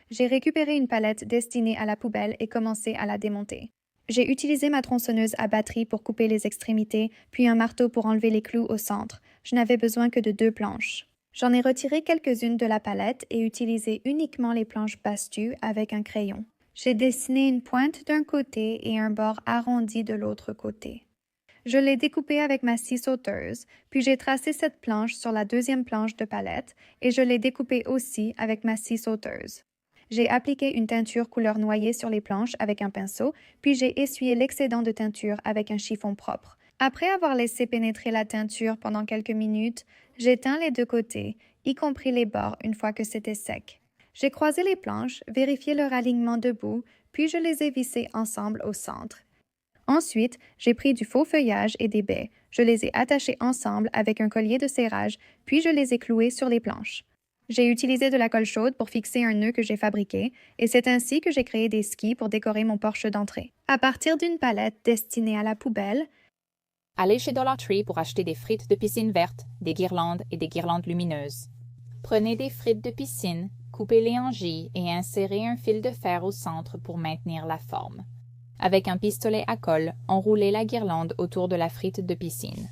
J'ai récupéré une palette destinée à la poubelle et commencé à la démonter. J'ai utilisé ma tronçonneuse à batterie pour couper les extrémités, puis un marteau pour enlever les clous au centre. Je n'avais besoin que de 2 planches. J'en ai retiré quelques-unes de la palette et utilisé uniquement les planches battues avec un crayon. J'ai dessiné une pointe d'un côté et un bord arrondi de l'autre côté. Je l'ai découpé avec ma scie sauteuse, puis j'ai tracé cette planche sur la deuxième planche de palette et je l'ai découpée aussi avec ma scie sauteuse. J'ai appliqué une teinture couleur noyer sur les planches avec un pinceau, puis j'ai essuyé l'excédent de teinture avec un chiffon propre. Après avoir laissé pénétrer la teinture pendant quelques minutes, j'ai teint les deux côtés, y compris les bords une fois que c'était sec. J'ai croisé les planches, vérifié leur alignement debout, puis je les ai vissées ensemble au centre. Ensuite, j'ai pris du faux feuillage et des baies. Je les ai attachés ensemble avec un collier de serrage, puis je les ai cloués sur les planches. J'ai utilisé de la colle chaude pour fixer un nœud que j'ai fabriqué, et c'est ainsi que j'ai créé des skis pour décorer mon porche d'entrée. À partir d'une palette destinée à la poubelle, Allez chez Dollar Tree pour acheter des frites de piscine vertes, des guirlandes et des guirlandes lumineuses. Prenez des frites de piscine, coupez-les en J et insérez un fil de fer au centre pour maintenir la forme. Avec un pistolet à colle, enroulez la guirlande autour de la frite de piscine.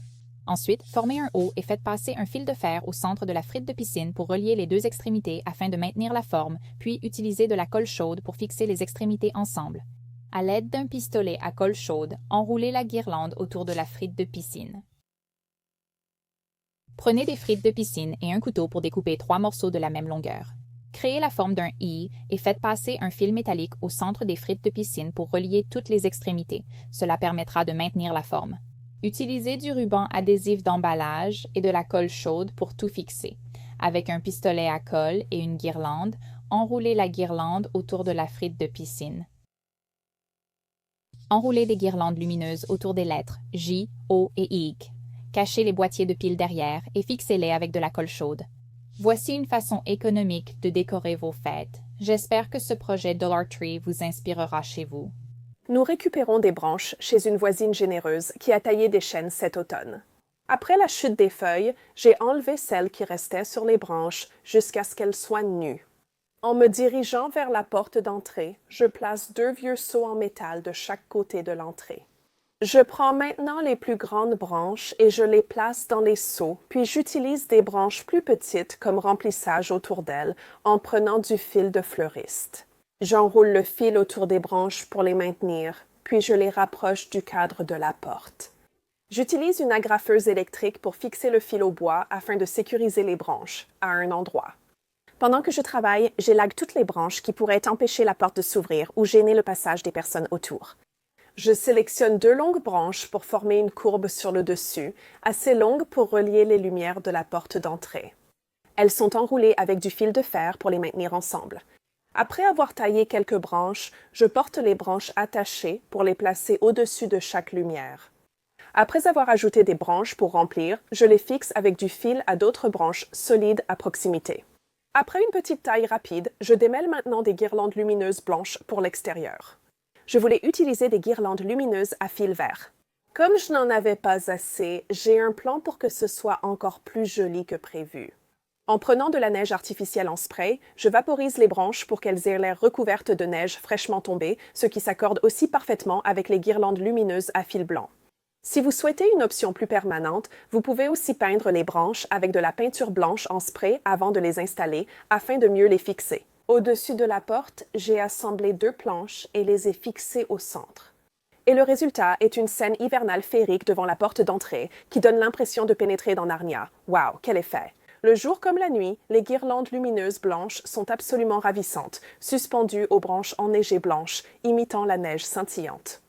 Ensuite, formez un O et faites passer un fil de fer au centre de la frite de piscine pour relier les deux extrémités afin de maintenir la forme, puis utilisez de la colle chaude pour fixer les extrémités ensemble. À l'aide d'un pistolet à colle chaude, enroulez la guirlande autour de la frite de piscine. Prenez des frites de piscine et un couteau pour découper 3 morceaux de la même longueur. Créez la forme d'un I et faites passer un fil métallique au centre des frites de piscine pour relier toutes les extrémités. Cela permettra de maintenir la forme. Utilisez du ruban adhésif d'emballage et de la colle chaude pour tout fixer. Avec un pistolet à colle et une guirlande, enroulez la guirlande autour de la frite de piscine. Enroulez des guirlandes lumineuses autour des lettres J, O et Y. Cachez les boîtiers de piles derrière et fixez-les avec de la colle chaude. Voici une façon économique de décorer vos fêtes. J'espère que ce projet Dollar Tree vous inspirera chez vous. Nous récupérons des branches chez une voisine généreuse qui a taillé des chênes cet automne. Après la chute des feuilles, j'ai enlevé celles qui restaient sur les branches jusqu'à ce qu'elles soient nues. En me dirigeant vers la porte d'entrée, je place 2 vieux seaux en métal de chaque côté de l'entrée. Je prends maintenant les plus grandes branches et je les place dans les seaux, puis j'utilise des branches plus petites comme remplissage autour d'elles en prenant du fil de fleuriste. J'enroule le fil autour des branches pour les maintenir, puis je les rapproche du cadre de la porte. J'utilise une agrafeuse électrique pour fixer le fil au bois afin de sécuriser les branches à un endroit. Pendant que je travaille, j'élague toutes les branches qui pourraient empêcher la porte de s'ouvrir ou gêner le passage des personnes autour. Je sélectionne 2 longues branches pour former une courbe sur le dessus, assez longue pour relier les lumières de la porte d'entrée. Elles sont enroulées avec du fil de fer pour les maintenir ensemble. Après avoir taillé quelques branches, je porte les branches attachées pour les placer au-dessus de chaque lumière. Après avoir ajouté des branches pour remplir, je les fixe avec du fil à d'autres branches solides à proximité. Après une petite taille rapide, je démêle maintenant des guirlandes lumineuses blanches pour l'extérieur. Je voulais utiliser des guirlandes lumineuses à fil vert. Comme je n'en avais pas assez, j'ai un plan pour que ce soit encore plus joli que prévu. En prenant de la neige artificielle en spray, je vaporise les branches pour qu'elles aient l'air recouvertes de neige fraîchement tombée, ce qui s'accorde aussi parfaitement avec les guirlandes lumineuses à fil blanc. Si vous souhaitez une option plus permanente, vous pouvez aussi peindre les branches avec de la peinture blanche en spray avant de les installer afin de mieux les fixer. Au-dessus de la porte, j'ai assemblé 2 planches et les ai fixées au centre. Et le résultat est une scène hivernale féerique devant la porte d'entrée qui donne l'impression de pénétrer dans Narnia. Wow, quel effet! Le jour comme la nuit, les guirlandes lumineuses blanches sont absolument ravissantes, suspendues aux branches enneigées blanches, imitant la neige scintillante.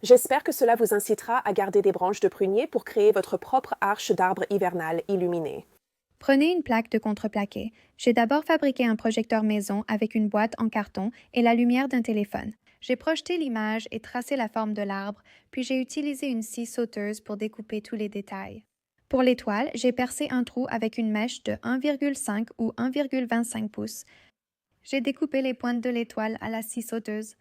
J'espère que cela vous incitera à garder des branches de prunier pour créer votre propre arche d'arbre hivernal illuminée. prenez une plaque de contreplaqué. J'ai d'abord fabriqué un projecteur maison avec une boîte en carton et la lumière d'un téléphone. J'ai projeté l'image et tracé la forme de l'arbre, puis j'ai utilisé une scie sauteuse pour découper tous les détails. Pour l'étoile, j'ai percé un trou avec une mèche de 1,5 ou 1,25 pouces. J'ai découpé les pointes de l'étoile à la scie sauteuse.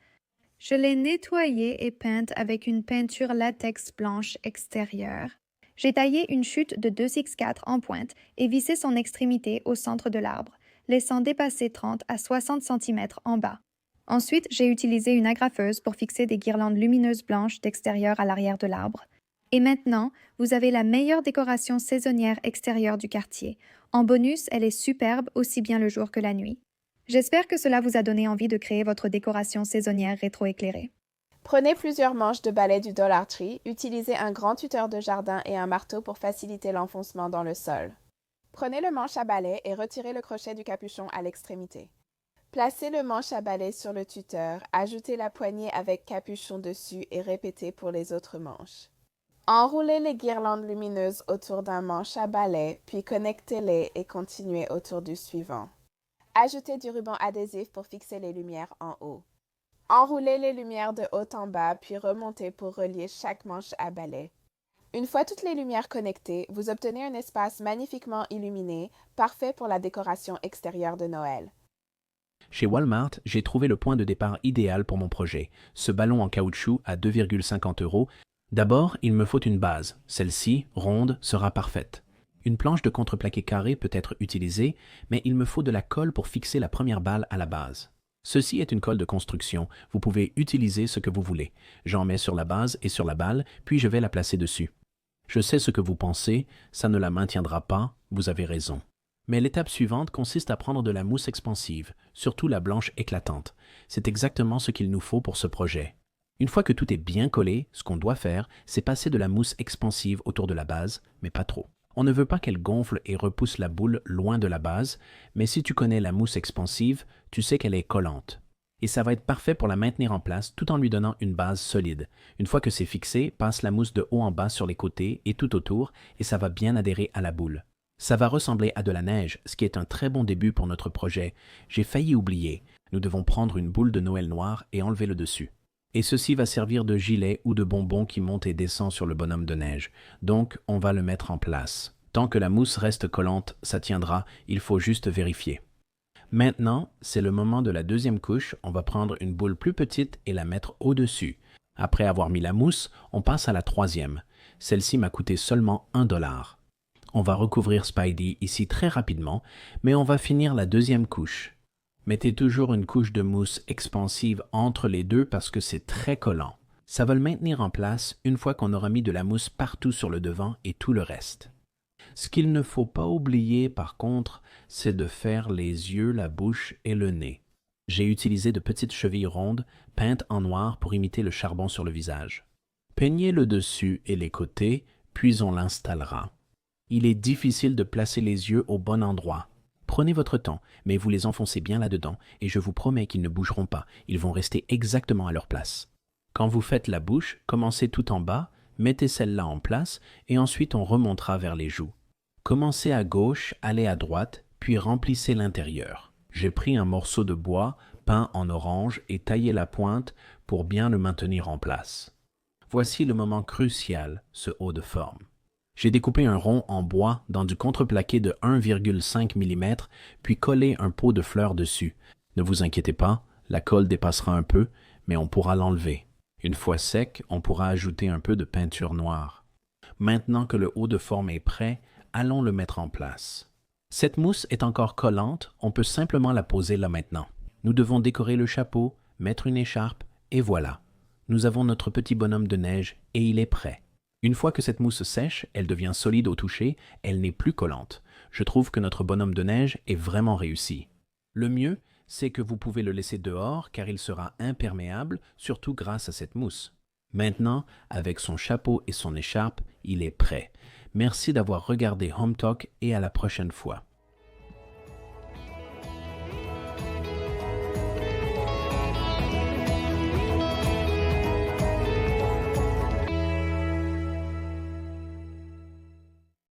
Je l'ai nettoyée et peinte avec une peinture latex blanche extérieure. J'ai taillé une chute de 2x4 en pointe et vissé son extrémité au centre de l'arbre. laissant dépasser 30 à 60 cm en bas. Ensuite, j'ai utilisé une agrafeuse pour fixer des guirlandes lumineuses blanches d'extérieur à l'arrière de l'arbre. Et maintenant, vous avez la meilleure décoration saisonnière extérieure du quartier. En bonus, elle est superbe aussi bien le jour que la nuit. J'espère que cela vous a donné envie de créer votre décoration saisonnière rétroéclairée. Prenez plusieurs manches de balai du Dollar Tree, utilisez un grand tuteur de jardin et un marteau pour faciliter l'enfoncement dans le sol. Prenez le manche à balai et retirez le crochet du capuchon à l'extrémité. Placez le manche à balai sur le tuteur, ajoutez la poignée avec capuchon dessus et répétez pour les autres manches. Enroulez les guirlandes lumineuses autour d'un manche à balai, puis connectez-les et continuez autour du suivant. Ajoutez du ruban adhésif pour fixer les lumières en haut. Enroulez les lumières de haut en bas, puis remontez pour relier chaque manche à balai. Une fois toutes les lumières connectées, vous obtenez un espace magnifiquement illuminé, parfait pour la décoration extérieure de Noël. Chez Walmart, j'ai trouvé le point de départ idéal pour mon projet, ce ballon en caoutchouc à 2,50 €. D'abord, il me faut une base. Celle-ci, ronde, sera parfaite. Une planche de contreplaqué carré peut être utilisée, mais il me faut de la colle pour fixer la première balle à la base. Ceci est une colle de construction. Vous pouvez utiliser ce que vous voulez. J'en mets sur la base et sur la balle, puis je vais la placer dessus. Je sais ce que vous pensez, ça ne la maintiendra pas, vous avez raison. Mais l'étape suivante consiste à prendre de la mousse expansive, surtout la blanche éclatante. C'est exactement ce qu'il nous faut pour ce projet. Une fois que tout est bien collé, ce qu'on doit faire, c'est passer de la mousse expansive autour de la base, mais pas trop. On ne veut pas qu'elle gonfle et repousse la boule loin de la base, mais si tu connais la mousse expansive, tu sais qu'elle est collante. Et ça va être parfait pour la maintenir en place tout en lui donnant une base solide. Une fois que c'est fixé, passe la mousse de haut en bas sur les côtés et tout autour, et ça va bien adhérer à la boule. Ça va ressembler à de la neige, ce qui est un très bon début pour notre projet. J'ai failli oublier. Nous devons prendre une boule de Noël noire et enlever le dessus. Et ceci va servir de gilet ou de bonbon qui monte et descend sur le bonhomme de neige. Donc, on va le mettre en place. Tant que la mousse reste collante, ça tiendra, il faut juste vérifier. Maintenant, c'est le moment de la deuxième couche. On va prendre une boule plus petite et la mettre au-dessus. Après avoir mis la mousse, on passe à la troisième. Celle-ci m'a coûté seulement 1 $. On va recouvrir Spidey ici très rapidement, mais on va finir la deuxième couche. Mettez toujours une couche de mousse expansive entre les deux parce que c'est très collant. Ça va le maintenir en place une fois qu'on aura mis de la mousse partout sur le devant et tout le reste. Ce qu'il ne faut pas oublier par contre, c'est de faire les yeux, la bouche et le nez. J'ai utilisé de petites chevilles rondes peintes en noir pour imiter le charbon sur le visage. Peignez le dessus et les côtés, puis on l'installera. Il est difficile de placer les yeux au bon endroit. Prenez votre temps, mais vous les enfoncez bien là-dedans et je vous promets qu'ils ne bougeront pas, ils vont rester exactement à leur place. Quand vous faites la bouche, commencez tout en bas, mettez celle-là en place et ensuite on remontera vers les joues. Commencez à gauche, allez à droite, puis remplissez l'intérieur. J'ai pris un morceau de bois peint en orange et taillé la pointe pour bien le maintenir en place. Voici le moment crucial, ce haut de forme. J'ai découpé un rond en bois dans du contreplaqué de 1,5 mm, puis collé un pot de fleurs dessus. Ne vous inquiétez pas, la colle dépassera un peu, mais on pourra l'enlever. Une fois sec, on pourra ajouter un peu de peinture noire. Maintenant que le haut de forme est prêt, allons le mettre en place. Cette mousse est encore collante, on peut simplement la poser là maintenant. Nous devons décorer le chapeau, mettre une écharpe, et voilà. Nous avons notre petit bonhomme de neige et il est prêt. Une fois que cette mousse sèche, elle devient solide au toucher, elle n'est plus collante. Je trouve que notre bonhomme de neige est vraiment réussi. Le mieux, c'est que vous pouvez le laisser dehors car il sera imperméable, surtout grâce à cette mousse. Maintenant, avec son chapeau et son écharpe, il est prêt. Merci d'avoir regardé Home Talk et à la prochaine fois.